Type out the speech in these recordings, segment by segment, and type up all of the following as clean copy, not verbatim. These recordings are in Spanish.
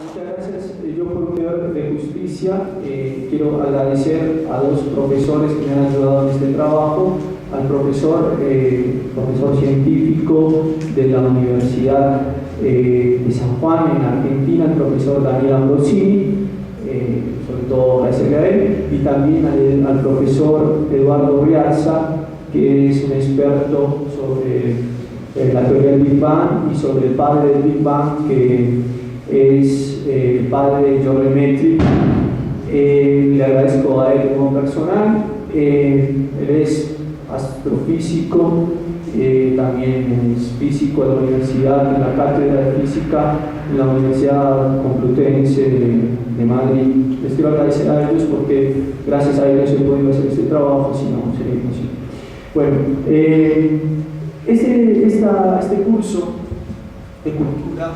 Muchas gracias. Yo, por un deber de justicia, quiero agradecer a dos profesores que me han ayudado en este trabajo: al profesor científico de la Universidad de San Juan en Argentina, el profesor Daniel Ambrosini, sobre todo gracias a él, y también al profesor Eduardo Rialza, que es un experto sobre la teoría del Big Bang y sobre el padre del Big Bang, que es el padre de John Lemaitre. Le agradezco a él como personal. Él es astrofísico, también es físico de la universidad, en la cátedra de física en la Universidad Complutense de Madrid. Les quiero agradecer a ellos porque gracias a ellos he podido hacer este trabajo, si no sería imposible. Bueno, este curso de cultura,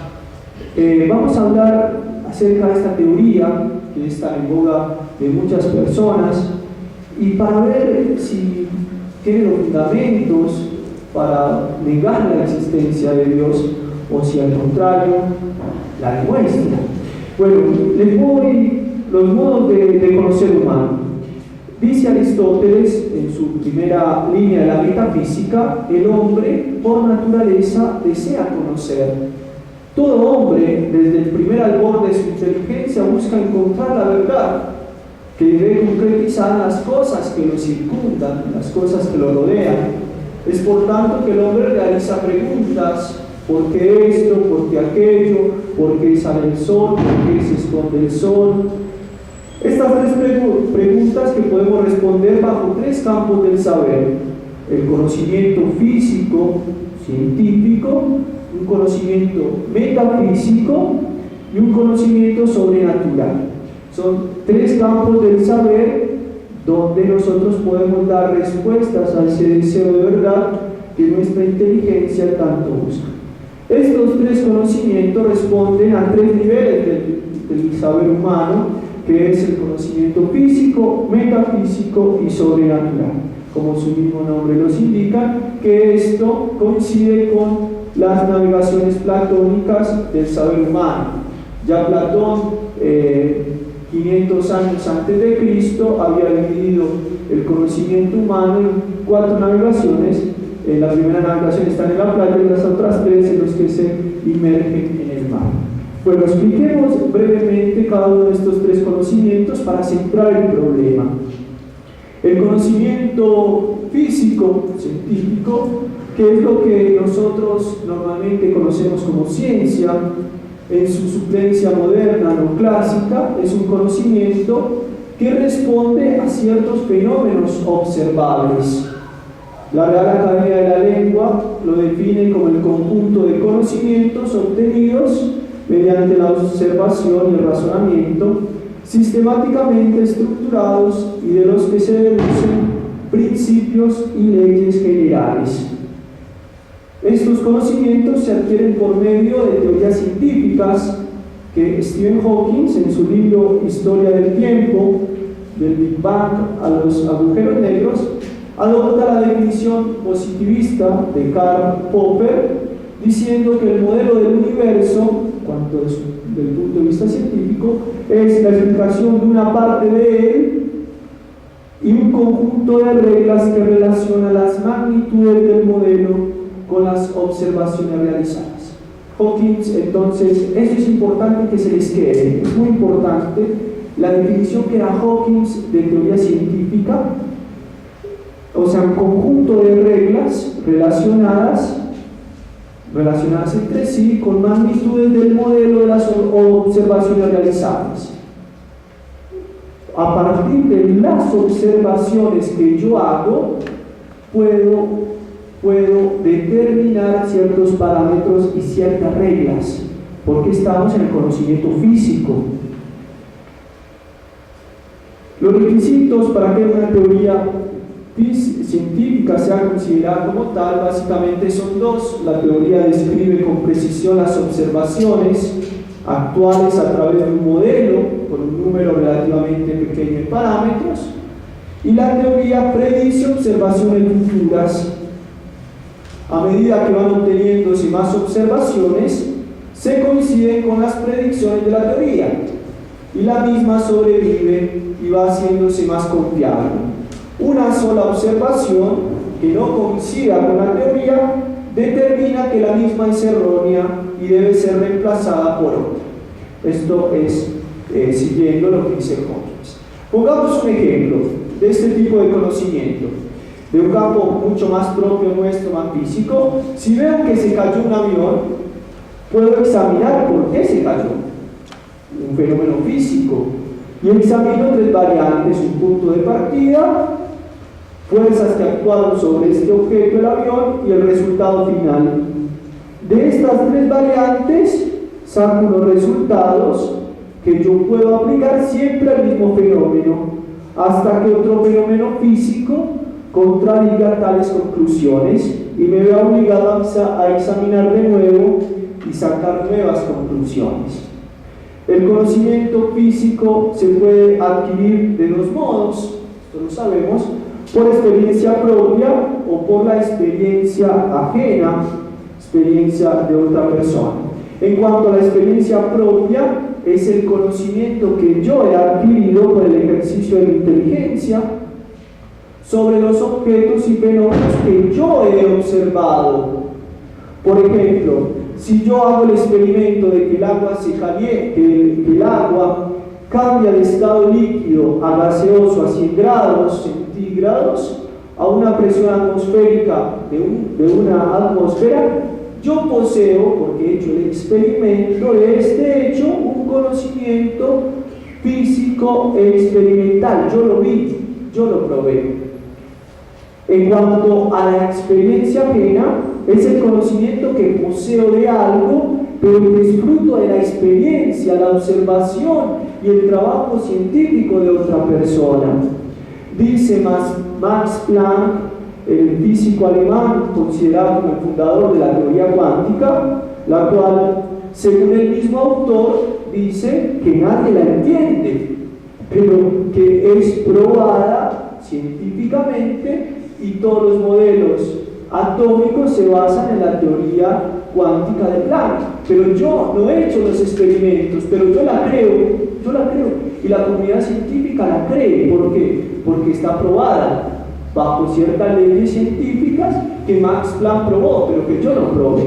vamos a hablar acerca de esta teoría que está en boga de muchas personas, y para ver si tiene los fundamentos para negar la existencia de Dios o si al contrario la demuestra. Bueno, les voy los modos de conocer humano. Dice Aristóteles en su primera línea de la metafísica: el hombre por naturaleza desea conocer. Todo hombre, desde el primer albor de su inteligencia, busca encontrar la verdad, que debe concretizar las cosas que lo circundan, las cosas que lo rodean. Es por tanto que el hombre realiza preguntas: ¿por qué esto? ¿Por qué aquello? ¿Por qué sale el sol? ¿Por qué se esconde el sol? Estas tres preguntas que podemos responder bajo tres campos del saber: el conocimiento físico, científico, un conocimiento metafísico y un conocimiento sobrenatural. Son tres campos del saber donde nosotros podemos dar respuestas a ese deseo de verdad que nuestra inteligencia tanto busca. Estos tres conocimientos responden a tres niveles del saber humano, que es el conocimiento físico, metafísico y sobrenatural. Como su mismo nombre los indica, que esto coincide con las navegaciones platónicas del saber humano. Ya Platón, 500 años antes de Cristo, había dividido el conocimiento humano en 4 navegaciones. La primera navegación está en la playa y las otras 3 en los que se inmergen en el mar. Bueno, expliquemos brevemente cada uno de estos 3 conocimientos para centrar el problema. El conocimiento físico, científico, que es lo que nosotros normalmente conocemos como ciencia, en su suplencia moderna no clásica, es un conocimiento que responde a ciertos fenómenos observables. La Real Academia de la Lengua lo define como el conjunto de conocimientos obtenidos mediante la observación y el razonamiento, sistemáticamente estructurados y de los que se deducen principios y leyes generales. Estos conocimientos se adquieren por medio de teorías científicas que Stephen Hawking, en su libro Historia del Tiempo, del Big Bang a los agujeros negros, adopta la definición positivista de Karl Popper, diciendo que el modelo del universo, cuanto del punto de vista científico, es la explicación de una parte de él y un conjunto de reglas que relaciona las magnitudes del modelo con las observaciones realizadas. Hawking, entonces, eso es importante que se les quede, es muy importante la definición que da Hawking de teoría científica, o sea, un conjunto de reglas relacionadas entre sí con magnitudes del modelo de las observaciones realizadas. A partir de las observaciones que yo hago, puedo determinar ciertos parámetros y ciertas reglas, porque estamos en el conocimiento físico. Los requisitos para que una teoría científica sea considerada como tal básicamente son 2. La teoría describe con precisión las observaciones actuales a través de un modelo con un número relativamente pequeño de parámetros, y la teoría predice observaciones futuras. A medida que van obteniéndose más observaciones, se coinciden con las predicciones de la teoría y la misma sobrevive y va haciéndose más confiable. Una sola observación que no coincida con la teoría determina que la misma es errónea y debe ser reemplazada por otra. Esto es siguiendo lo que dice Hawkins. Pongamos un ejemplo de este tipo de conocimiento, de un campo mucho más propio nuestro, más físico. Si veo que se cayó un avión, puedo examinar por qué se cayó, un fenómeno físico, y examino tres variantes: un punto de partida, fuerzas que actuaron sobre este objeto, el avión, y el resultado final. De estas tres variantes saco unos resultados que yo puedo aplicar siempre al mismo fenómeno, hasta que otro fenómeno físico contradiga tales conclusiones y me vea obligado a examinar de nuevo y sacar nuevas conclusiones. El conocimiento físico se puede adquirir de dos modos, esto lo sabemos: por experiencia propia o por la experiencia ajena, experiencia de otra persona. En cuanto a la experiencia propia, es el conocimiento que yo he adquirido por el ejercicio de la inteligencia sobre los objetos y fenómenos que yo he observado. Por ejemplo, si yo hago el experimento de que el agua se caliente, que el agua cambia de estado líquido a gaseoso a 100 grados centígrados a una presión atmosférica de una atmósfera, yo poseo, porque he hecho el experimento de este hecho, un conocimiento físico experimental. Yo lo vi, yo lo probé. En cuanto a la experiencia ajena, es el conocimiento que poseo de algo, pero que es fruto de la experiencia, la observación y el trabajo científico de otra persona. Dice Max Planck, el físico alemán considerado como el fundador de la teoría cuántica, la cual, según el mismo autor, dice que nadie la entiende, pero que es probada científicamente, y todos los modelos atómicos se basan en la teoría cuántica de Planck. Pero yo no he hecho los experimentos, pero yo la creo, y la comunidad científica la cree. ¿Por qué? Porque está probada bajo ciertas leyes científicas que Max Planck probó, pero que yo no probé.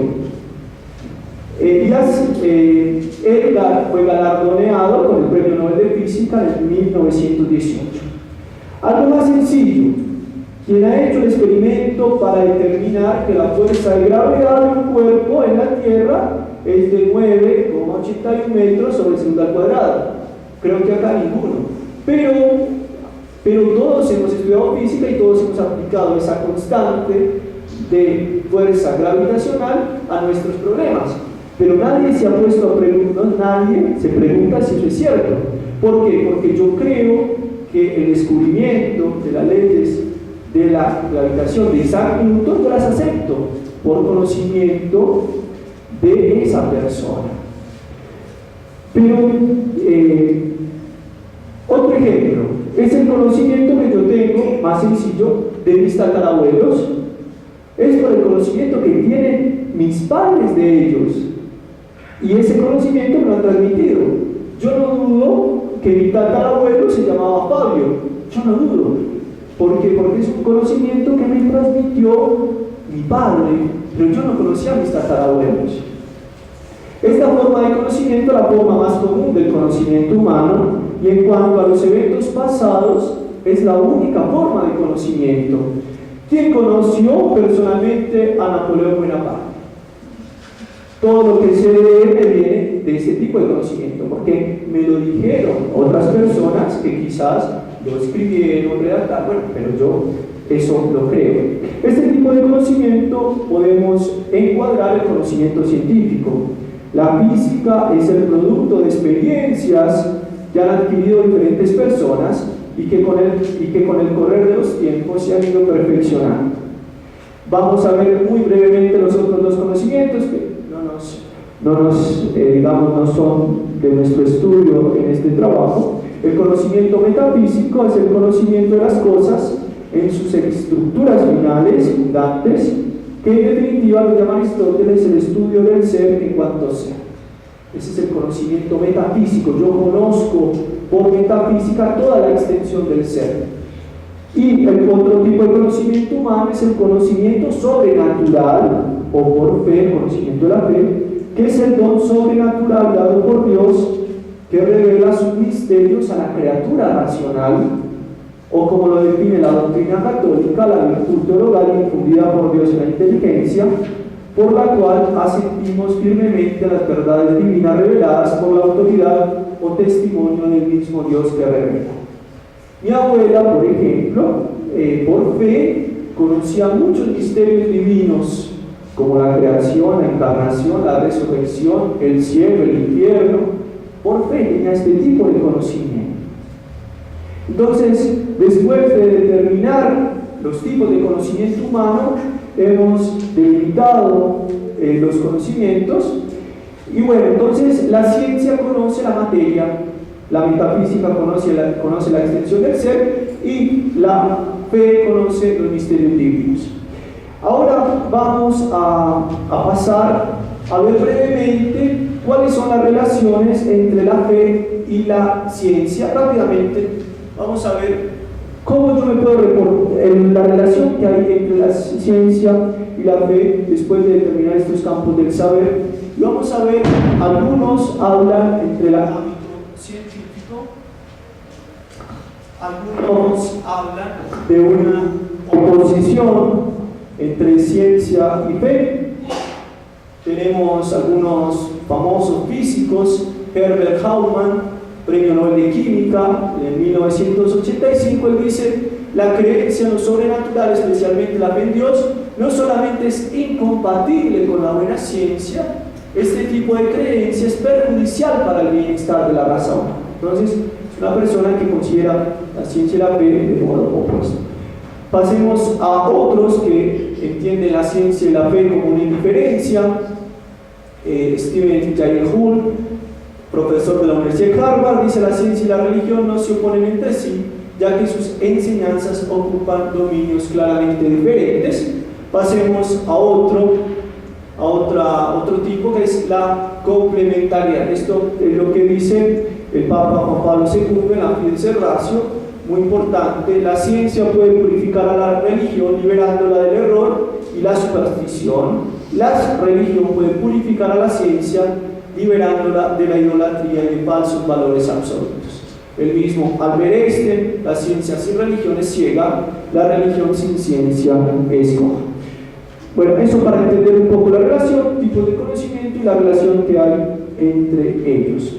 Edgar fue galardoneado con el Premio Nobel de Física en 1918. Algo más sencillo: quien ha hecho el experimento para determinar que la fuerza de gravedad de un cuerpo en la Tierra es de 9,81 metros sobre el segundo al cuadrado. Creo que acá ninguno. Pero todos hemos estudiado física y todos hemos aplicado esa constante de fuerza gravitacional a nuestros problemas. Pero nadie se ha puesto a preguntar, nadie se pregunta si eso es cierto. ¿Por qué? Porque yo creo que el descubrimiento de las leyes de la gravitación de Isaac Newton yo las acepto por conocimiento de esa persona. Pero otro ejemplo es el conocimiento que yo tengo, más sencillo, de mis tatarabuelos. Es por el conocimiento que tienen mis padres de ellos, y ese conocimiento me lo han transmitido. Yo no dudo que mi tatarabuelo se llamaba Fabio, yo no dudo. ¿Por qué? Porque es un conocimiento que me transmitió mi padre, pero yo no conocía a mis tatarabuelos. Esta forma de conocimiento es la forma más común del conocimiento humano, y en cuanto a los eventos pasados, es la única forma de conocimiento. ¿Quién conoció personalmente a Napoleón Bonaparte? Todo lo que sé de él me viene de ese tipo de conocimiento, porque me lo dijeron otras personas que quizás lo escribieron, redactaron, bueno, pero yo eso lo creo. Este tipo de conocimiento podemos encuadrar el conocimiento científico. La física es el producto de experiencias que han adquirido diferentes personas y que con el correr de los tiempos se han ido perfeccionando. Vamos a ver muy brevemente los otros dos conocimientos que no son de nuestro estudio en este trabajo. El conocimiento metafísico es el conocimiento de las cosas en sus estructuras finales, fundantes, que en definitiva lo llama Aristóteles el estudio del ser en cuanto ser. Ese es el conocimiento metafísico. Yo conozco por metafísica toda la extensión del ser. Y el otro tipo de conocimiento humano es el conocimiento sobrenatural, o por fe, el conocimiento de la fe, que es el don sobrenatural dado por Dios que revela sus misterios a la criatura racional, o como lo define la doctrina católica, la virtud teologal infundida por Dios en la inteligencia, por la cual asentimos firmemente a las verdades divinas reveladas por la autoridad o testimonio del mismo Dios que revela. Mi abuela, por ejemplo, por fe, conocía muchos misterios divinos, como la creación, la encarnación, la resurrección, el cielo, el infierno. Por fe tenía este tipo de conocimiento. Entonces, después de determinar los tipos de conocimiento humano, hemos delimitado los conocimientos. Y bueno, entonces la ciencia conoce la materia, la metafísica conoce la extensión del ser, y la fe conoce los misterios divinos. Ahora vamos a pasar a ver brevemente cuáles son las relaciones entre la fe y la ciencia. Rápidamente vamos a ver cómo yo me puedo reportar la relación que hay entre la ciencia y la fe después de determinar estos campos del saber. Y vamos a ver, algunos hablan entre el ámbito científico, algunos hablan de una oposición entre ciencia y fe. Tenemos algunos famosos físicos, Herbert Hauptmann, premio Nobel de Química en 1985, él dice: la creencia en lo sobrenatural, especialmente la fe en Dios, no solamente es incompatible con la buena ciencia, este tipo de creencia es perjudicial para el bienestar de la raza humana. Entonces, es una persona que considera la ciencia y la fe de modo opuesto. Pasemos a otros que entienden la ciencia y la fe como una indiferencia. Stephen Jay Gould, profesor de la Universidad de Harvard, dice: la ciencia y la religión no se oponen entre sí, ya que sus enseñanzas ocupan dominios claramente diferentes. Pasemos a otro tipo, que es la complementariedad. Esto es lo que dice el Papa Juan Pablo II en la Fides Ratio, muy importante: la ciencia puede purificar a la religión liberándola del error y la superstición. La religión puede purificar a la ciencia liberándola de la idolatría y de falsos valores absolutos. El mismo Albert Einstein: la ciencia sin religión es ciega, la religión sin ciencia es coja. Bueno, eso para entender un poco la relación, tipos de conocimiento y la relación que hay entre ellos.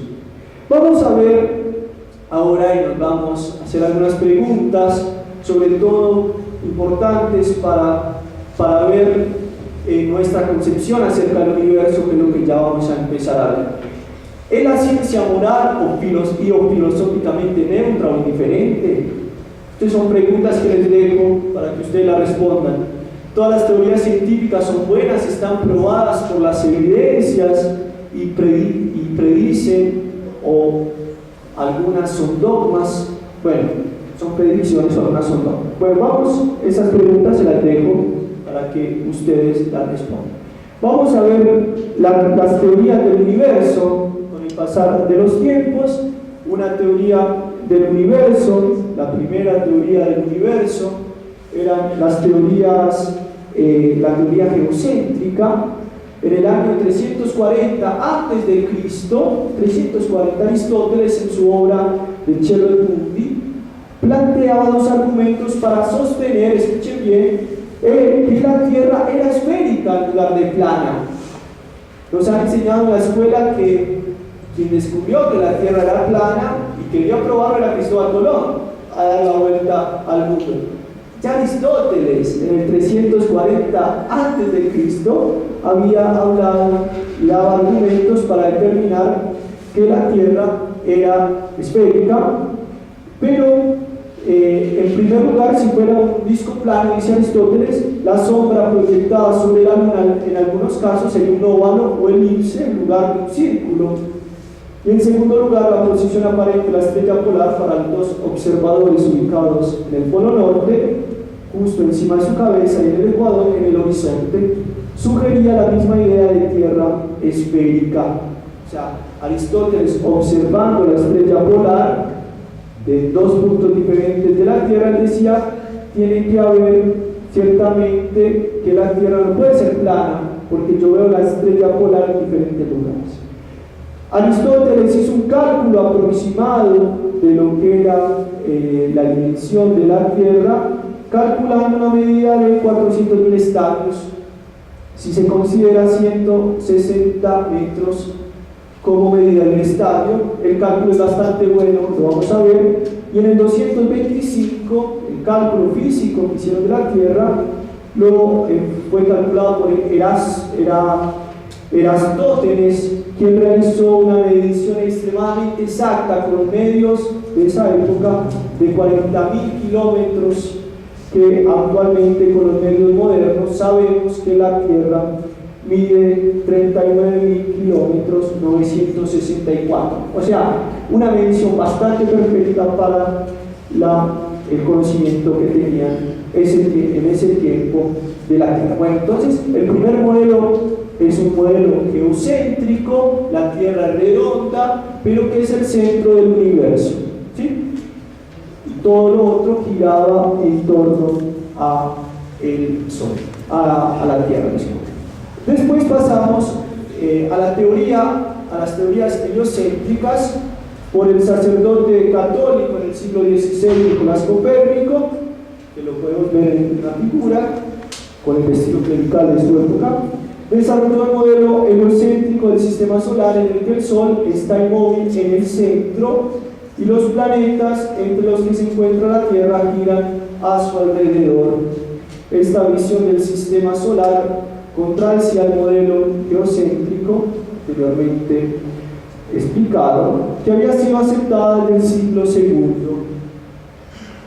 Vamos a ver ahora, y nos vamos a hacer algunas preguntas, sobre todo importantes para ver nuestra concepción acerca del universo, que es lo que ya vamos a empezar a ver. ¿Es la ciencia moral o filosóficamente neutra o indiferente? Estas son preguntas que les dejo para que ustedes las respondan. Todas las teorías científicas son buenas, están probadas por las evidencias y predicen, o algunas son dogmas. Bueno, son predicciones o algunas son dogmas. Bueno, vamos, esas preguntas se las dejo para que ustedes las respondan. Vamos a ver las teorías del universo con el pasar de los tiempos. Una teoría del universo, la primera teoría del universo, eran las teorías, la teoría geocéntrica. En el año 340 a.C., 340, Aristóteles, en su obra De Cielo et Mundi, planteaba dos argumentos para sostener, escuchen bien, que la Tierra era esférica en lugar de plana. Nos han enseñado en la escuela que quien descubrió que la Tierra era plana y quería probarlo era Cristóbal Colón, a dar la vuelta al mundo. Ya Aristóteles, en el 340 a.C., había hablado y daba argumentos para determinar que la Tierra era esférica, pero en primer lugar, si fuera un disco plano, dice Aristóteles, la sombra proyectada sobre la luna en algunos casos sería un óvalo o elipse en lugar de un círculo. Y en segundo lugar, la posición aparente de la estrella polar para los dos observadores ubicados en el polo norte, justo encima de su cabeza, y en el ecuador, en el horizonte, sugería la misma idea de Tierra esférica. O sea, Aristóteles, observando la estrella polar de dos puntos diferentes de la Tierra, decía: tiene que haber ciertamente que la Tierra no puede ser plana, porque yo veo la estrella polar en diferentes lugares. Aristóteles hizo un cálculo aproximado de lo que era la dimensión de la Tierra, calculando una medida de 400.000 estadios, si se considera 160 metros como medida del estadio. El cálculo es bastante bueno, lo vamos a ver. Y en el 225, el cálculo físico que hicieron de la Tierra fue calculado por Erastótenes, quien realizó una medición extremadamente exacta con los medios de esa época de 40.000 kilómetros, que actualmente con los medios modernos sabemos que la Tierra mide 39.000 kilómetros 964. O sea, una medición bastante perfecta para el conocimiento que tenían en ese tiempo de la Tierra. Bueno, entonces el primer modelo es un modelo geocéntrico, la Tierra redonda, pero que es el centro del universo, ¿sí? Y todo lo otro giraba en torno a el Sol, a la Tierra. Después pasamos a las teorías heliocéntricas por el sacerdote católico en el siglo XVI, Nicolás Copérnico, que lo podemos ver en una figura con el vestido clerical de su época. Desarrolló el modelo heliocéntrico del sistema solar, en el que el Sol está inmóvil en el centro y los planetas entre los que se encuentra la Tierra giran a su alrededor. Esta visión del sistema solar contraste al modelo geocéntrico anteriormente explicado, que había sido aceptado en el siglo II.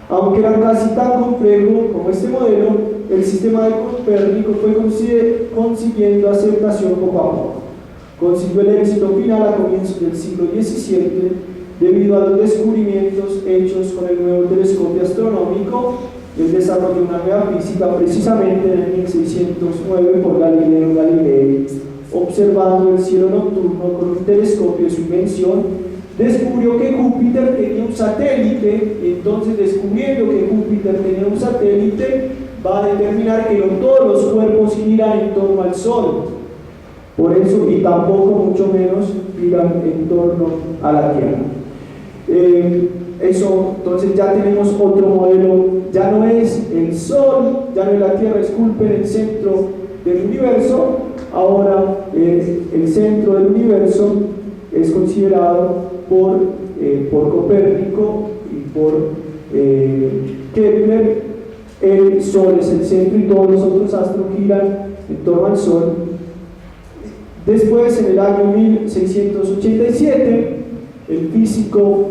Aunque era casi tan complejo como este modelo, el sistema de Copérnico fue consiguiendo aceptación poco a poco. Consiguió el éxito final a comienzos del siglo XVII debido a los descubrimientos hechos con el nuevo telescopio astronómico y el desarrollo de una nueva física, precisamente en el 1609 por Galileo Galilei. Observando el cielo nocturno con un telescopio de su invención, descubrió que Júpiter tenía un satélite. Entonces, descubriendo que Júpiter tenía un satélite, va a determinar que no todos los cuerpos giran en torno al Sol, por eso, y tampoco mucho menos giran en torno a la Tierra. Entonces ya tenemos otro modelo, ya no es el Sol, ya no es la Tierra, disculpen, el centro del universo. Ahora el centro del universo es considerado por Copérnico y por Kepler. El Sol es el centro y todos los otros astros giran en torno al Sol. Después, en el año 1687, el físico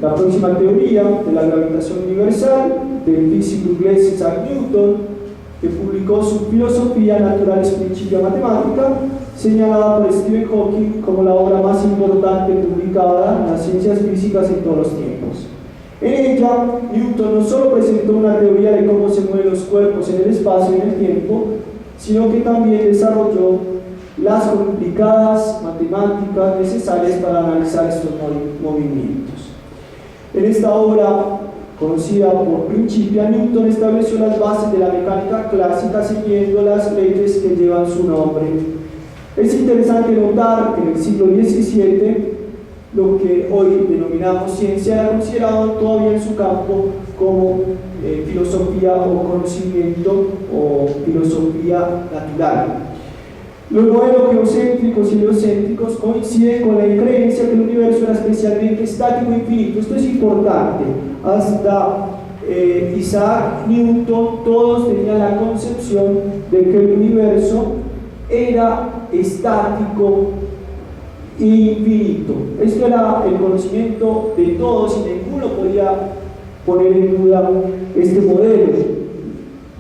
la próxima teoría de la gravitación universal del físico inglés Isaac Newton, que publicó su Filosofía Naturalis Principia Mathematica, señalada por Stephen Hawking como la obra más importante publicada en las ciencias físicas en todos los tiempos. En ella, Newton no solo presentó una teoría de cómo se mueven los cuerpos en el espacio y en el tiempo, sino que también desarrolló las complicadas matemáticas necesarias para analizar estos movimientos. En esta obra, conocida por Principia, Newton estableció las bases de la mecánica clásica siguiendo las leyes que llevan su nombre. Es interesante notar que en el siglo XVII lo que hoy denominamos ciencia era considerado todavía en su campo como filosofía o conocimiento o filosofía natural. Los modelos geocéntricos y heliocéntricos coinciden con la creencia que el universo era especialmente estático e infinito. Esto es importante. Hasta Isaac Newton, todos tenían la concepción de que el universo era estático e infinito. Esto era el conocimiento de todos y ninguno podía poner en duda este modelo. El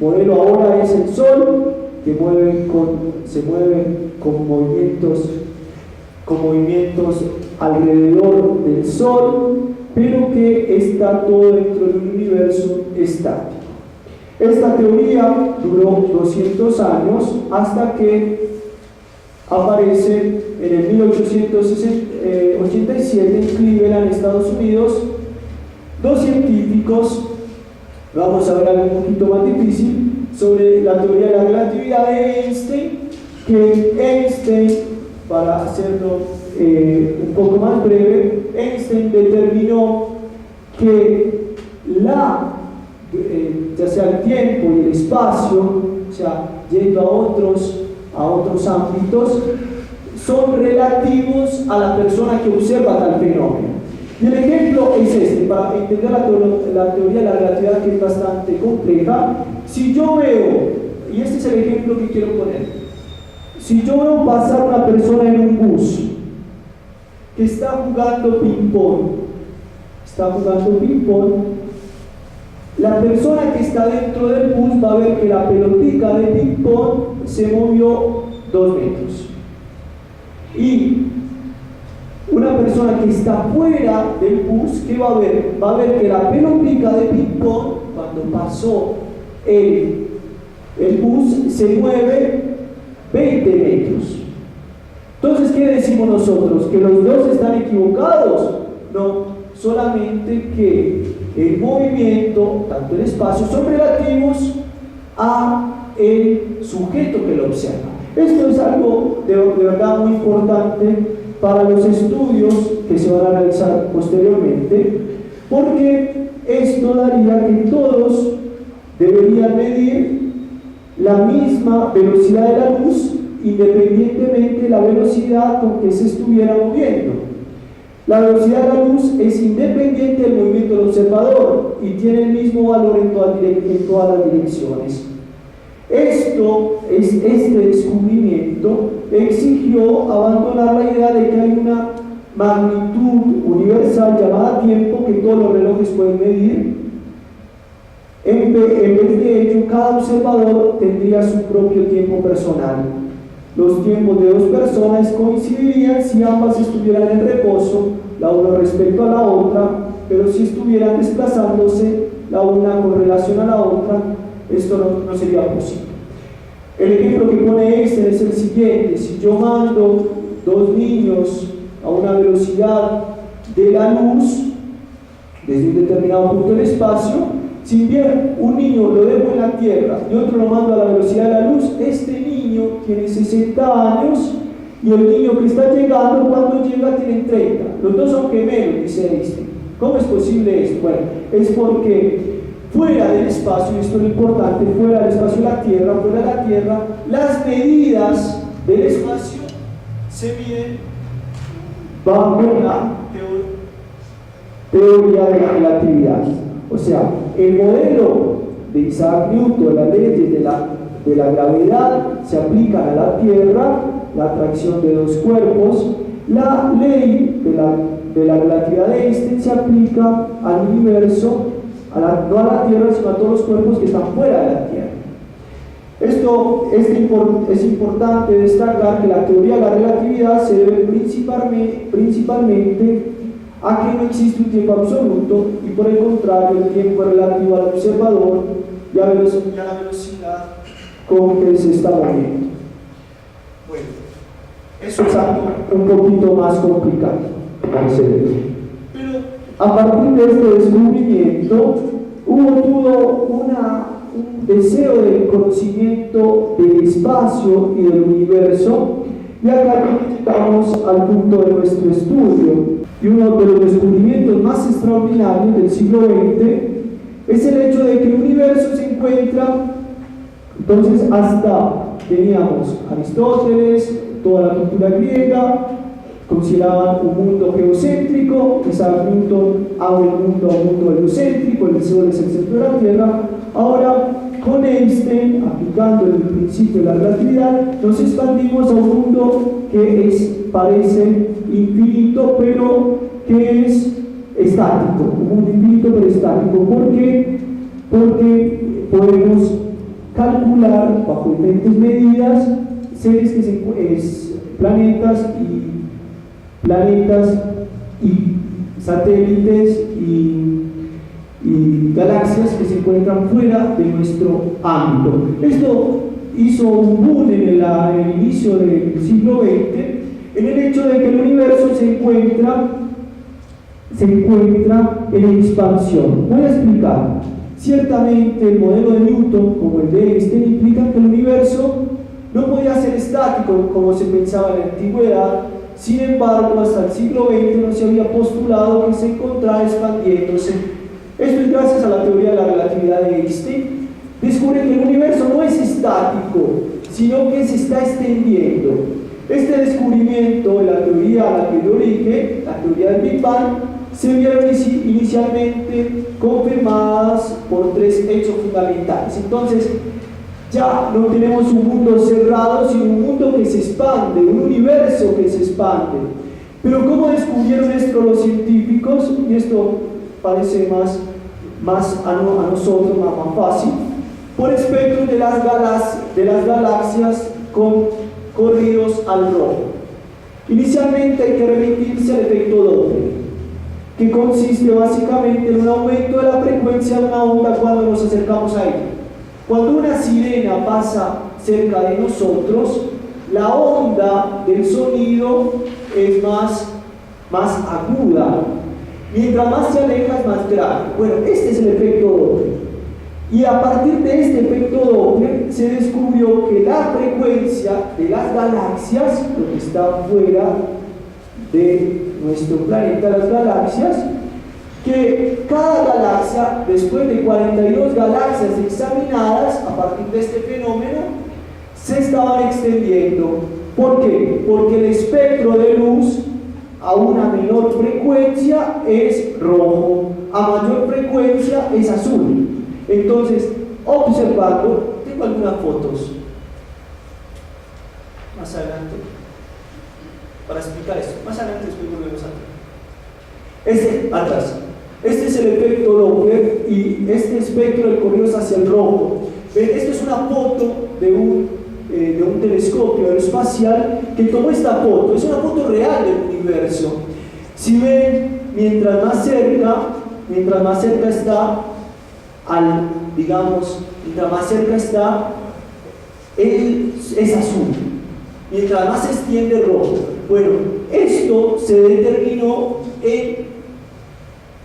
modelo ahora es el Sol, que se mueve con movimientos alrededor del Sol, pero que está todo dentro de un universo estático. Esta teoría duró 200 años hasta que aparece en el 1887 en Cleveland, Estados Unidos, dos científicos. Vamos a ver algo un poquito más difícil sobre la teoría de la relatividad de Einstein, que Einstein, para hacerlo un poco más breve, Einstein determinó que ya sea el tiempo y el espacio, o sea, yendo a otros ámbitos, son relativos a la persona que observa tal fenómeno. Y el ejemplo es este, para entender la teoría de la relatividad, que es bastante compleja. Si yo veo, y este es el ejemplo que quiero poner, si yo veo pasar una persona en un bus que está jugando ping-pong, la persona que está dentro del bus va a ver que la pelotica de ping-pong se movió 2 metros. Y una persona que está fuera del bus, ¿qué va a ver? Va a ver que la pelotica de ping-pong, cuando pasó el bus, se mueve 20 metros. Entonces, ¿qué decimos nosotros? ¿Que los dos están equivocados? No, solamente que el movimiento, tanto el espacio, son relativos a el sujeto que lo observa. Esto es algo de verdad muy importante para los estudios que se van a realizar posteriormente, porque esto daría que todos deberían medir la misma velocidad de la luz, independientemente de la velocidad con que se estuviera moviendo. La velocidad de la luz es independiente del movimiento del observador y tiene el mismo valor en todas las direcciones. Este descubrimiento exigió abandonar la idea de que hay una magnitud universal llamada tiempo que todos los relojes pueden medir. En vez de ello, cada observador tendría su propio tiempo personal. Los tiempos de dos personas coincidirían si ambas estuvieran en reposo, la una respecto a la otra, pero si estuvieran desplazándose la una con relación a la otra, esto no sería posible. El ejemplo que pone este es el siguiente: si yo mando 2 niños a una velocidad de la luz desde un determinado punto del espacio, si bien un niño lo dejo en la Tierra y otro lo mando a la velocidad de la luz, este niño tiene 60 años y el niño que está llegando, cuando llega, tiene 30. Los dos son gemelos, dice Einstein. ¿Cómo es posible esto? Bueno, es porque fuera del espacio, y esto es lo importante, fuera del espacio de la Tierra, las medidas del espacio se miden bajo la teoría de la relatividad. O sea, el modelo de Isaac Newton, las leyes de la gravedad se aplican a la Tierra, la atracción de dos cuerpos. La ley de la relatividad de Einstein se aplica al universo, no a la Tierra, sino a todos los cuerpos que están fuera de la Tierra. Es importante destacar que la teoría de la relatividad se debe principalmente a que no existe un tiempo absoluto y por el contrario el tiempo es relativo al observador y a la velocidad con que se está moviendo. Bueno, eso es algo un poquito más complicado. Pero a partir de este descubrimiento tuvo un deseo de conocimiento del espacio y del universo, y acá llegamos al punto de nuestro estudio. Y uno de los descubrimientos más extraordinarios del siglo XX es el hecho de que el universo se encuentra, entonces teníamos Aristóteles, toda la cultura griega, consideraban un mundo geocéntrico. Isaac Newton abre el mundo a un mundo heliocéntrico, el Sol es el centro de la Tierra. Ahora, con Einstein, aplicando el principio de la relatividad, nos expandimos a un mundo que parece infinito, pero que es estático, un mundo infinito pero estático. ¿Por qué? Porque podemos calcular bajo diferentes medidas seres planetas y satélites y y galaxias que se encuentran fuera de nuestro ámbito. Esto hizo un boom en el inicio del siglo XX, en el hecho de que el universo se encuentra en expansión. Voy a explicar. Ciertamente el modelo de Newton, como el de Einstein, implica que el universo no podía ser estático como se pensaba en la antigüedad. Sin embargo, hasta el siglo XX no se había postulado que se encontrara expandiéndose. Esto es gracias a la teoría de la relatividad de Einstein. Descubre que el universo no es estático, sino que se está extendiendo. Este descubrimiento de la teoría a la que dio origen, la teoría del Big Bang, se vieron inicialmente confirmadas por tres hechos fundamentales. Entonces, ya no tenemos un mundo cerrado, sino un mundo que se expande, un universo que se expande. Pero ¿cómo descubrieron esto los científicos? Y esto parece más a nosotros, más fácil. Por espectros de las galaxias corridos al rojo. Inicialmente hay que remitirse al efecto Doppler, que consiste básicamente en un aumento de la frecuencia de una onda cuando nos acercamos a ella. Cuando una sirena pasa cerca de nosotros, la onda del sonido es más aguda. Mientras más se aleja, es más grave. Bueno, este es el efecto Doppler. Y a partir de este efecto Doppler se descubrió que la frecuencia de las galaxias, lo que está fuera de nuestro planeta, las galaxias, que cada galaxia, después de 42 galaxias examinadas a partir de este fenómeno, se estaban extendiendo. ¿Por qué? Porque el espectro de luz a una menor frecuencia es rojo, a mayor frecuencia es azul. Entonces, observando, tengo algunas fotos más adelante para explicar esto. Más adelante después volvemos atrás. Este es el efecto Doppler y este espectro del corrido es hacia el rojo. ¿Ven? Esta es una foto de un telescopio aeroespacial que tomó esta foto. Es una foto real del universo. Si ven, mientras más cerca está mientras más cerca está, es azul. Mientras más se extiende, rojo. Bueno, esto se determinó en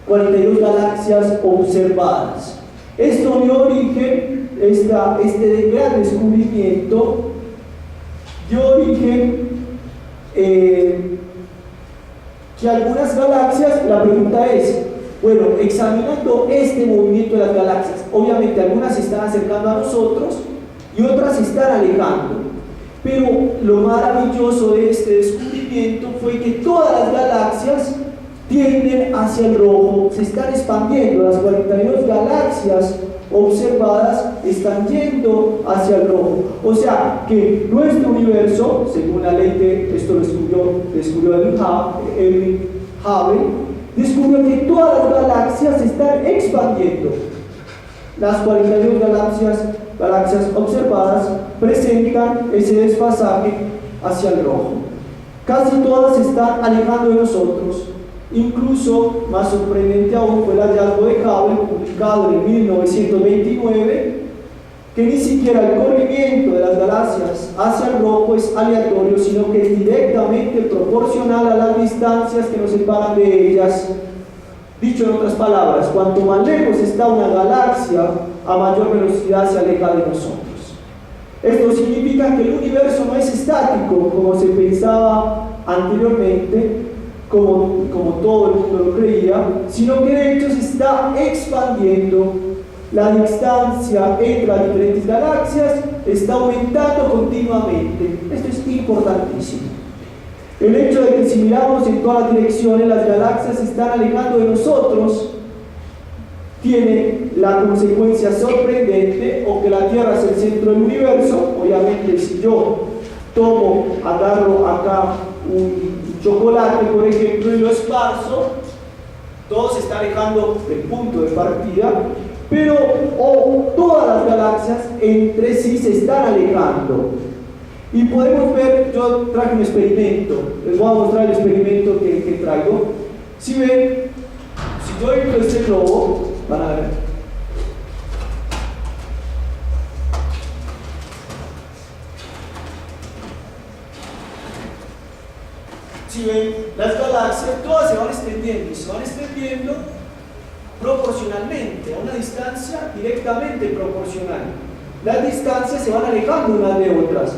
42 galaxias observadas. Esto dio origen, este gran descubrimiento dio origen que algunas galaxias, la pregunta es, bueno, examinando este movimiento de las galaxias, obviamente algunas se están acercando a nosotros y otras se están alejando. Pero lo maravilloso de este descubrimiento fue que todas las galaxias tienden hacia el rojo, se están expandiendo. Las 42 galaxias observadas están yendo hacia el rojo. O sea que nuestro universo, según la ley de esto lo descubrió Edwin Hubble, descubrió que todas las galaxias se están expandiendo. Las 42 galaxias observadas presentan ese desfasaje hacia el rojo. Casi todas se están alejando de nosotros. Incluso, más sorprendente aún, fue el hallazgo de Hubble, publicado en 1929, que ni siquiera el corrimiento de las galaxias hacia el rojo es aleatorio, sino que es directamente proporcional a las distancias que nos separan de ellas. Dicho en otras palabras, cuanto más lejos está una galaxia, a mayor velocidad se aleja de nosotros. Esto significa que el universo no es estático, como se pensaba anteriormente, como todo el mundo lo creía, sino que de hecho se está expandiendo. La distancia entre las diferentes galaxias está aumentando continuamente. Esto es importantísimo. El hecho de que si miramos en todas las direcciones las galaxias se están alejando de nosotros tiene la consecuencia sorprendente, o que la Tierra es el centro del universo. Obviamente, si yo agarro acá un chocolate, por ejemplo, y lo esparzo, todo se está alejando del punto de partida, pero todas las galaxias entre sí se están alejando. Y podemos ver, yo traje un experimento, les voy a mostrar el experimento que traigo. Si ven, si yo inflo este globo van a ver. Si ven, las galaxias todas se van extendiendo y se van extendiendo proporcionalmente, a una distancia directamente proporcional. Las distancias se van alejando unas de otras.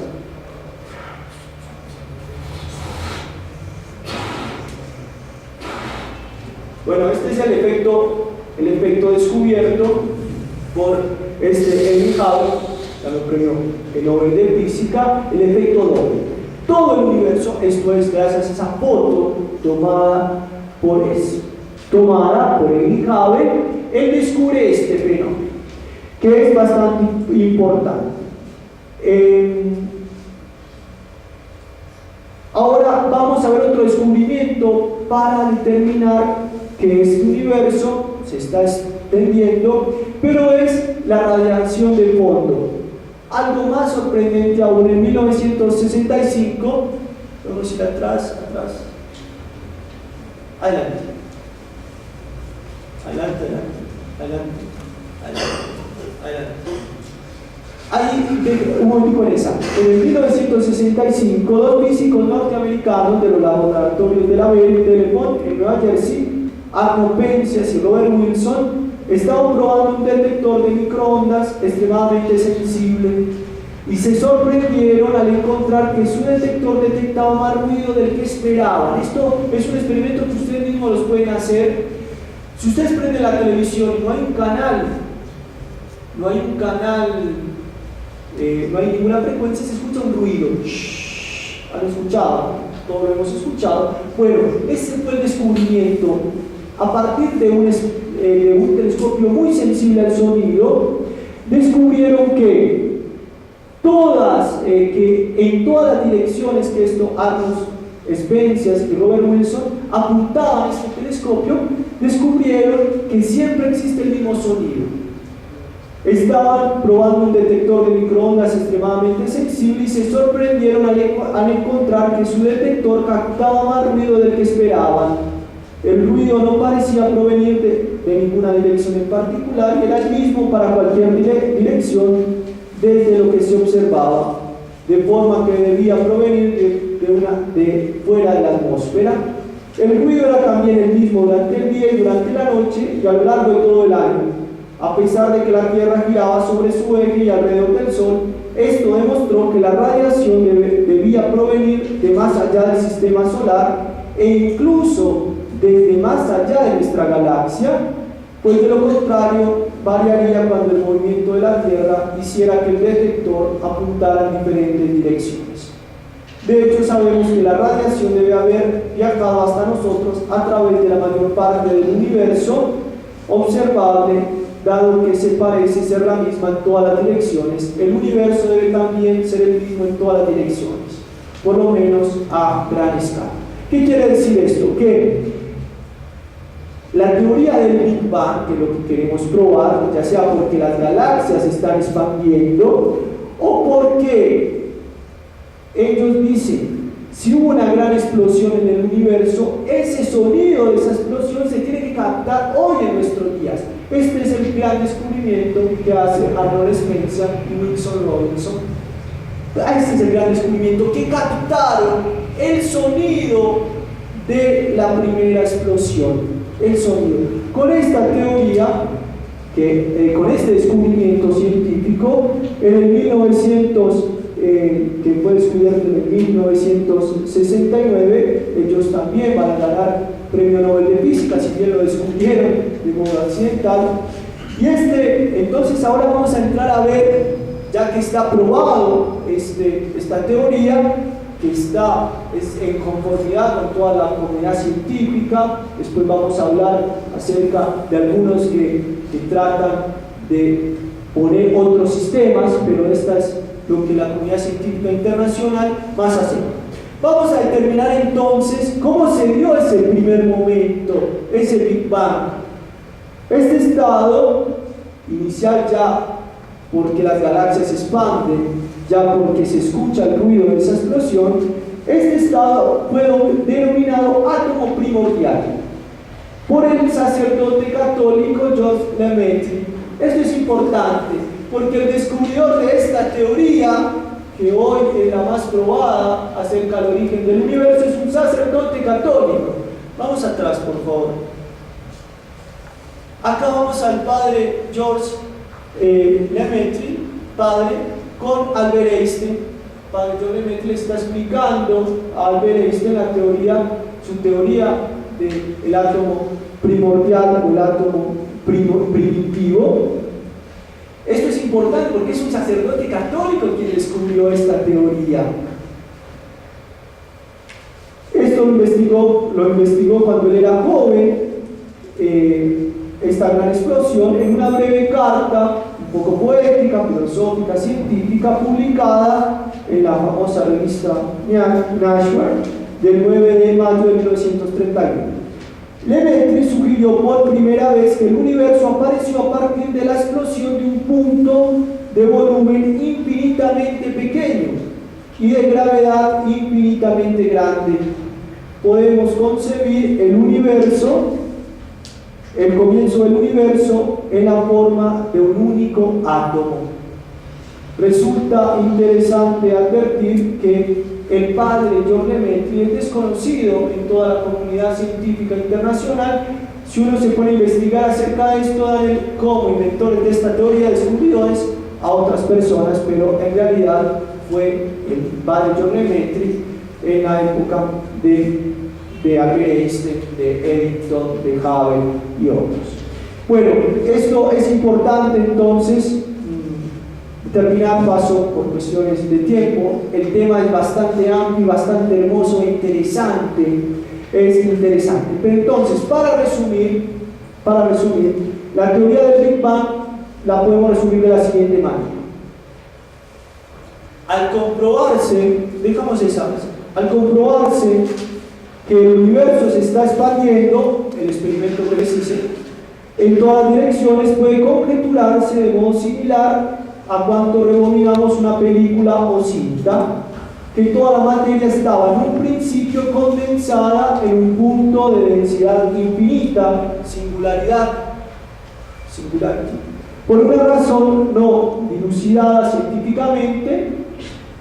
Bueno, este es el efecto descubierto por Edwin Hubble, ganó el premio Nobel de Física, el efecto Doppler. Todo el universo, esto es gracias a esa foto tomada por Edwin Hubble, él descubre este fenómeno, que es bastante importante. Ahora vamos a ver otro descubrimiento para determinar que este universo se está extendiendo, pero es la radiación de fondo. Algo más sorprendente aún, en 1965, vamos a ir atrás, adelante, ahí un momento con esa. En 1965, dos físicos norteamericanos de los laboratorios de la Bell y Teleport en Nueva Jersey, Arno Penzias y Robert Wilson, estaban probando un detector de microondas extremadamente sensible y se sorprendieron al encontrar que su detector detectaba más ruido del que esperaban. Esto es un experimento que ustedes mismos los pueden hacer. Si ustedes prenden la televisión y no hay un canal, no hay ninguna frecuencia, se escucha un ruido. ¿Han escuchado? Todos lo hemos escuchado. Bueno, ese fue el descubrimiento. A partir de un telescopio muy sensible al sonido, descubrieron que en todas las direcciones que Arno Penzias y Robert Wilson apuntaban a este telescopio, descubrieron que siempre existe el mismo sonido. Estaban probando un detector de microondas extremadamente sensible y se sorprendieron al encontrar que su detector captaba más ruido del que esperaban. El ruido no parecía provenir de ninguna dirección en particular y era el mismo para cualquier dirección desde lo que se observaba, de forma que debía provenir de fuera de la atmósfera. El ruido era también el mismo durante el día y durante la noche y a lo largo de todo el año. A pesar de que la Tierra giraba sobre su eje y alrededor del Sol, esto demostró que la radiación debía provenir de más allá del sistema solar e incluso desde más allá de nuestra galaxia, pues de lo contrario variaría cuando el movimiento de la Tierra hiciera que el detector apuntara en diferentes direcciones. De hecho, sabemos que la radiación debe haber viajado hasta nosotros a través de la mayor parte del universo observable, dado que se parece ser la misma en todas las direcciones. El universo debe también ser el mismo en todas las direcciones, por lo menos a gran escala. ¿Qué quiere decir esto? Que la teoría del Big Bang, que es lo que queremos probar, ya sea porque las galaxias se están expandiendo o porque ellos dicen, si hubo una gran explosión en el universo, ese sonido de esa explosión se tiene que captar hoy en nuestros días. Este es el gran descubrimiento que hace Arnold Spencer y Wilson Robinson. Este es el gran descubrimiento, que captaron el sonido de la primera explosión. El sonido. Con esta teoría, con este descubrimiento científico, en el 1900, que fue descubierto en el 1969, ellos también van a ganar premio Nobel de Física, si bien lo descubrieron de modo accidental. Y entonces ahora vamos a entrar a ver, ya que está probado esta teoría, que está en conformidad con toda la comunidad científica. Después vamos a hablar acerca de algunos que tratan de poner otros sistemas, pero esta es lo que la comunidad científica internacional más hace. Vamos a determinar entonces cómo se dio ese primer momento, ese Big Bang. Este estado inicial, ya porque las galaxias se expanden, ya porque se escucha el ruido de esa explosión, este estado fue denominado átomo primordial. por el sacerdote católico Georges Lemaitre. Esto es importante porque el descubridor de esta teoría, que hoy es la más probada acerca del origen del universo, es un sacerdote católico. Vamos atrás, por favor. Acá vamos al padre Georges Lemaitre, padre, con Albert Einstein. Padre Georges Lemaitre le está explicando a Albert Einstein su teoría del átomo primordial o el átomo primitivo. Esto es importante porque es un sacerdote católico quien descubrió esta teoría. Esto lo investigó cuando él era joven, esta gran explosión, en una breve carta, un poco poética, filosófica, científica, publicada en la famosa revista Nature del 9 de mayo de 1931. Lemaitre sugirió por primera vez que el universo apareció a partir de la explosión de un punto de volumen infinitamente pequeño y de gravedad infinitamente grande. Podemos concebir el universo, el comienzo del universo, en la forma de un único átomo. Resulta interesante advertir que el padre Georges Lemaitre es desconocido en toda la comunidad científica internacional. Si uno se pone a investigar acerca de esto, dan como inventores de esta teoría descubridores a otras personas, pero en realidad fue el padre Georges Lemaitre en la época de Albert Einstein, de Eddington, de Hubble y otros. Bueno, esto es importante entonces. Terminar, paso por cuestiones de tiempo. El tema es bastante amplio, bastante hermoso e interesante. Es interesante. Pero entonces, para resumir, la teoría del Big Bang la podemos resumir de la siguiente manera. Al comprobarse que el universo se está expandiendo, el experimento que les hice, en todas direcciones, puede conjeturarse de modo similar a cuanto rebobinamos una película o cinta, que toda la materia estaba en un principio condensada en un punto de densidad infinita, singularidad, por una razón no dilucidada científicamente,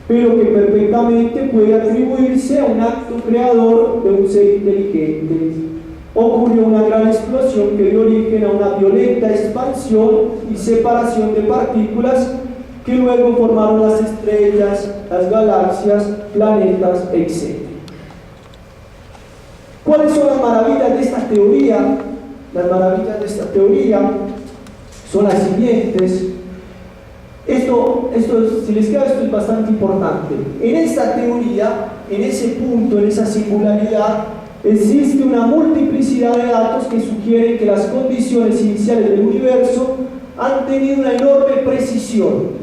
pero que perfectamente puede atribuirse a un acto creador de un ser inteligente. Ocurrió una gran explosión que dio origen a una violenta expansión y separación de partículas que luego formaron las estrellas, las galaxias, planetas, etc. ¿Cuáles son las maravillas de esta teoría? Las maravillas de esta teoría son las siguientes. Si les queda esto es bastante importante. En esta teoría, en ese punto, en esa singularidad, existe una multiplicidad de datos que sugieren que las condiciones iniciales del universo han tenido una enorme precisión,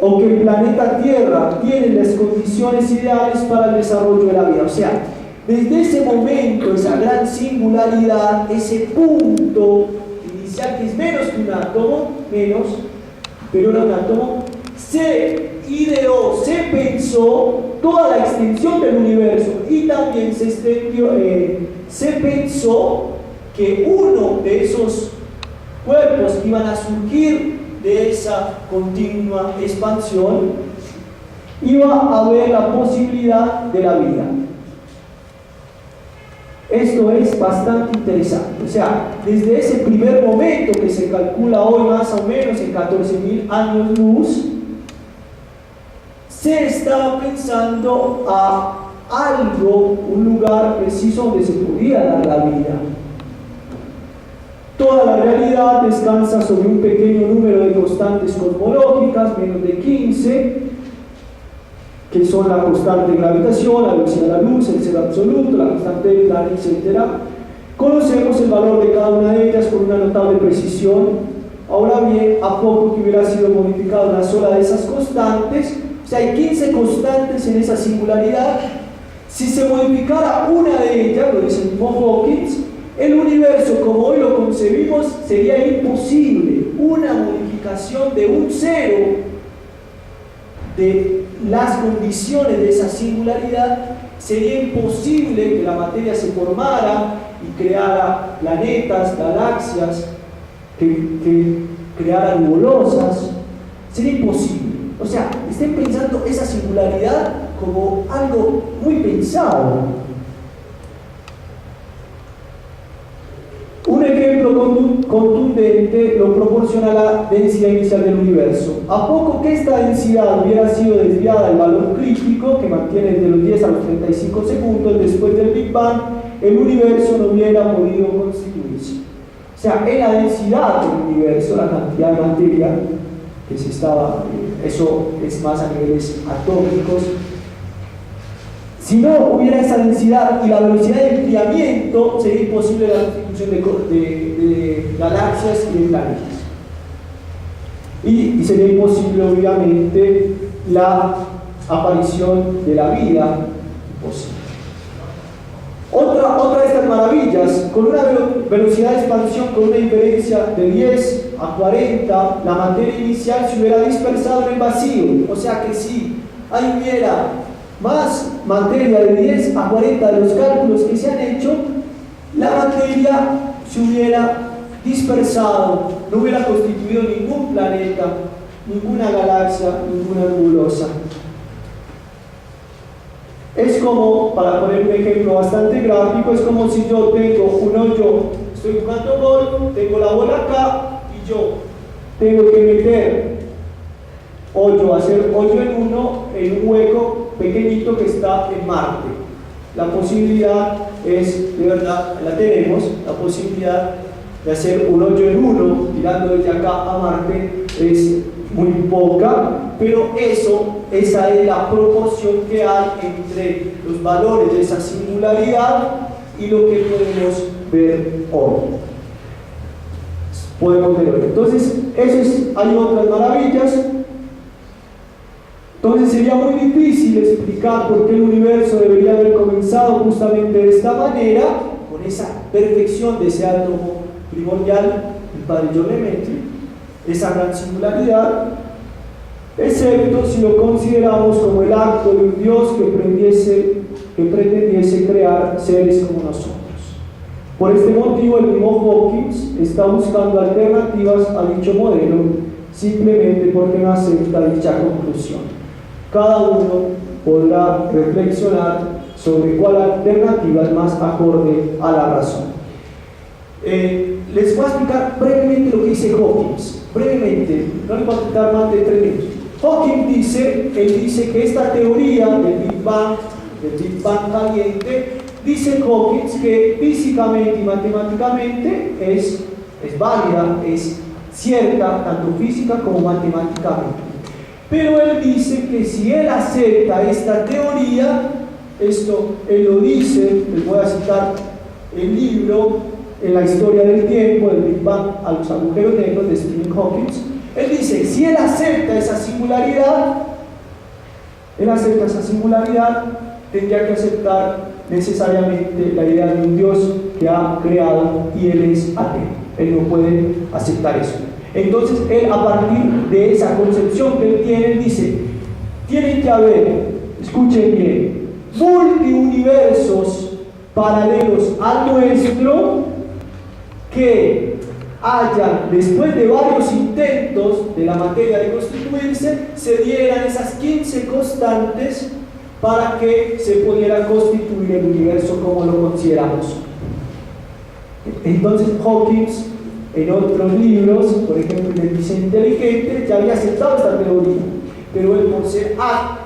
o que el planeta Tierra tiene las condiciones ideales para el desarrollo de la vida. O sea, desde ese momento, esa gran singularidad, ese punto inicial que es menos que un átomo, pero era un átomo, se ideó, se pensó toda la extensión del universo y también se pensó que uno de esos cuerpos que iban a surgir de esa continua expansión iba a haber la posibilidad de la vida. Esto es bastante interesante. O sea, desde ese primer momento que se calcula hoy más o menos en 14.000 años luz, se estaba pensando a algo, un lugar preciso donde se podía dar la vida. Toda la realidad descansa sobre un pequeño número de constantes cosmológicas, menos de 15, que son la constante de gravitación, la velocidad de la luz, el cero absoluto, la constante de Planck, etc. Conocemos el valor de cada una de ellas con una notable precisión. Ahora bien, a poco que hubiera sido modificada una sola de esas constantes, o sea, hay 15 constantes en esa singularidad. Si se modificara una de ellas, lo dice el mismo Hawking, el universo como hoy lo concebimos sería imposible. Una modificación de un cero de las condiciones de esa singularidad sería imposible que la materia se formara y creara planetas, galaxias, que creara nebulosas. Sería imposible. O sea, estén pensando esa singularidad como algo muy pensado. Un ejemplo contundente lo proporciona la densidad inicial del universo. A poco que esta densidad hubiera sido desviada del valor crítico, que mantiene desde los 10 a los 35 segundos después del Big Bang, el universo no hubiera podido constituirse. O sea, en la densidad del universo, la cantidad de materia que se estaba, eso es más a niveles atómicos. Si no hubiera esa densidad y la velocidad de enfriamiento, sería imposible la constitución de galaxias y de planetas. Y sería imposible, obviamente, la aparición de la vida. Imposible. Otra de estas maravillas, con una velocidad de expansión con una diferencia de 10 a 40, la materia inicial se hubiera dispersado en el vacío. O sea que si ahí hubiera más materia de 10 a 40 de los cálculos que se han hecho, la materia se hubiera dispersado, no hubiera constituido ningún planeta, ninguna galaxia, ninguna nebulosa. Es como, para poner un ejemplo bastante gráfico, es como si yo tengo un hoyo, estoy jugando gol, tengo la bola acá y yo tengo que meter hacer hoyo en un hueco pequeñito que está en Marte. La posibilidad es, de verdad, la tenemos, la posibilidad de hacer un hoyo en uno, tirando desde acá a Marte, es muy poca, pero esa es la proporción que hay entre los valores de esa singularidad y lo que podemos ver hoy. Entonces, hay otras maravillas. Entonces sería muy difícil explicar por qué el universo debería haber comenzado justamente de esta manera, con esa perfección de ese átomo primordial, el padre John Lemaitre, esa gran singularidad, excepto si lo consideramos como el acto de un Dios que pretendiese crear seres como nosotros. Por este motivo, el mismo Hawkins está buscando alternativas a dicho modelo, simplemente porque no acepta dicha conclusión. Cada uno podrá reflexionar sobre cuál alternativa es más acorde a la razón. Les voy a explicar brevemente lo que dice Hawkins. Brevemente, no les voy a quitar más de 3 minutos. Hawkins dice que esta teoría del Big Bang caliente, dice Hawkins que físicamente y matemáticamente es válida, es cierta, tanto física como matemáticamente. Pero él dice que si él acepta esta teoría, él lo dice, les voy a citar el libro En la historia del tiempo, del Big Bang a los agujeros negros de Stephen Hawking. Él dice, si él acepta esa singularidad, tendría que aceptar necesariamente la idea de un Dios que ha creado y él es ateo. Él no puede aceptar eso. Entonces él, a partir de esa concepción que él tiene, él dice, tiene que haber, escuchen bien, multiuniversos paralelos al nuestro que hayan, después de varios intentos de la materia de constituirse, se dieran esas 15 constantes para que se pudiera constituir el universo como lo consideramos. Entonces Hawkins, en otros libros, por ejemplo en el diseño inteligente, ya había aceptado esta teoría, pero él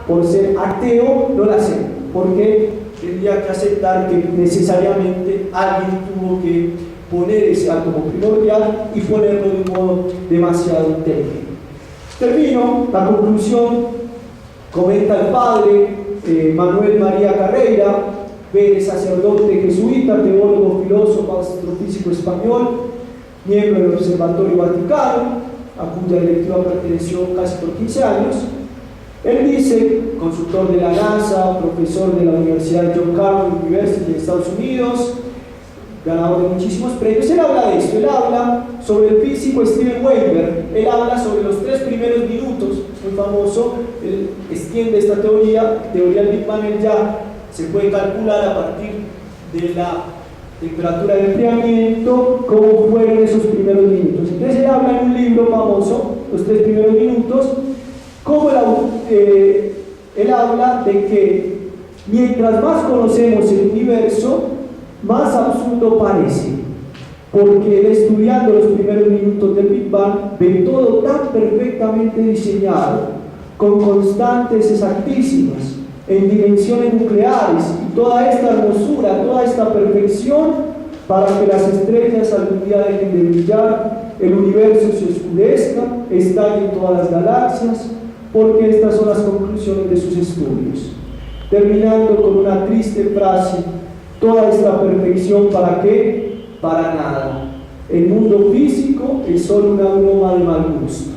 por ser ateo no la acepta, porque tendría que aceptar que necesariamente alguien tuvo que poner ese átomo primordial y ponerlo de un modo demasiado inteligente. Termino la conclusión. Comenta el padre Manuel María Carreira, Pérez, sacerdote jesuita, teólogo, filósofo, astrofísico español, miembro del Observatorio Vaticano, a cuya directiva perteneció casi por 15 años. Él dice, consultor de la NASA, profesor de la Universidad de John Carroll University de Estados Unidos, ganador de muchísimos premios. Él habla de esto, él habla sobre el físico Steven Weinberg, él habla sobre los 3 primeros minutos, muy famoso. Él extiende esta teoría del Big Bang. Él ya se puede calcular a partir de la temperatura de enfriamiento cómo fueron esos primeros minutos. Entonces él habla en un libro famoso, Los 3 primeros minutos, cómo él habla de que mientras más conocemos el universo, más absurdo parece, porque él, estudiando los primeros minutos del Big Bang, ve todo tan perfectamente diseñado, con constantes exactísimas, en dimensiones nucleares, y toda esta hermosura, toda esta perfección, para que las estrellas algún día dejen de brillar, el universo se oscurezca, estallen todas las galaxias, porque estas son las conclusiones de sus estudios. Terminando con una triste frase: toda esta perfección, ¿para qué? Para nada. El mundo físico es solo una broma de mal gusto.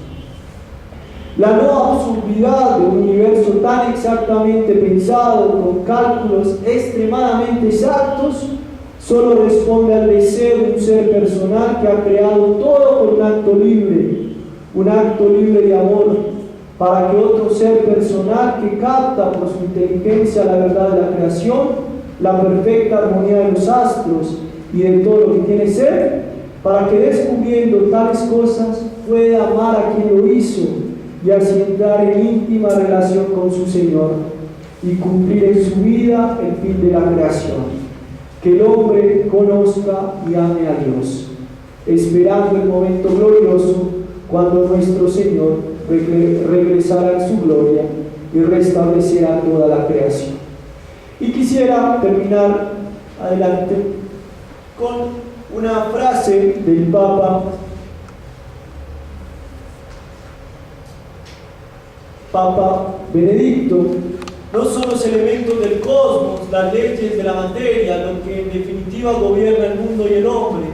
La no absurdidad de un universo tan exactamente pensado, con cálculos extremadamente exactos, solo responde al deseo de un ser personal que ha creado todo por un acto libre de amor, para que otro ser personal que capta por su inteligencia la verdad de la creación, la perfecta armonía de los astros y de todo lo que tiene ser, para que descubriendo tales cosas pueda amar a quien lo hizo y así entrar en íntima relación con su Señor y cumplir en su vida el fin de la creación. Que el hombre conozca y ame a Dios, esperando el momento glorioso cuando nuestro Señor regresará en su gloria y restablecerá toda la creación. Y quisiera terminar adelante con una frase del Papa Benedicto: no son los elementos del cosmos, las leyes de la materia, lo que en definitiva gobierna el mundo y el hombre,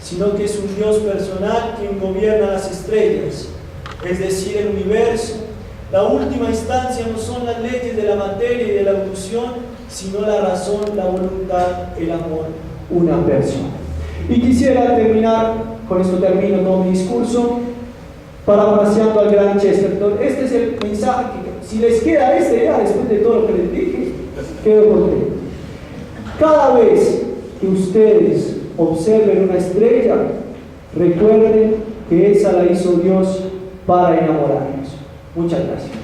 sino que es un Dios personal quien gobierna las estrellas, es decir, el universo. La última instancia no son las leyes de la materia y de la evolución, sino la razón, la voluntad, el amor, una persona. Y quisiera terminar, con esto termino todo mi discurso, parafraseando al gran Chesterton. Este es el mensaje que, si les queda esta idea después de todo lo que les dije, quedo contento. Cada vez que ustedes observen una estrella, recuerden que esa la hizo Dios para enamorarnos. Muchas gracias.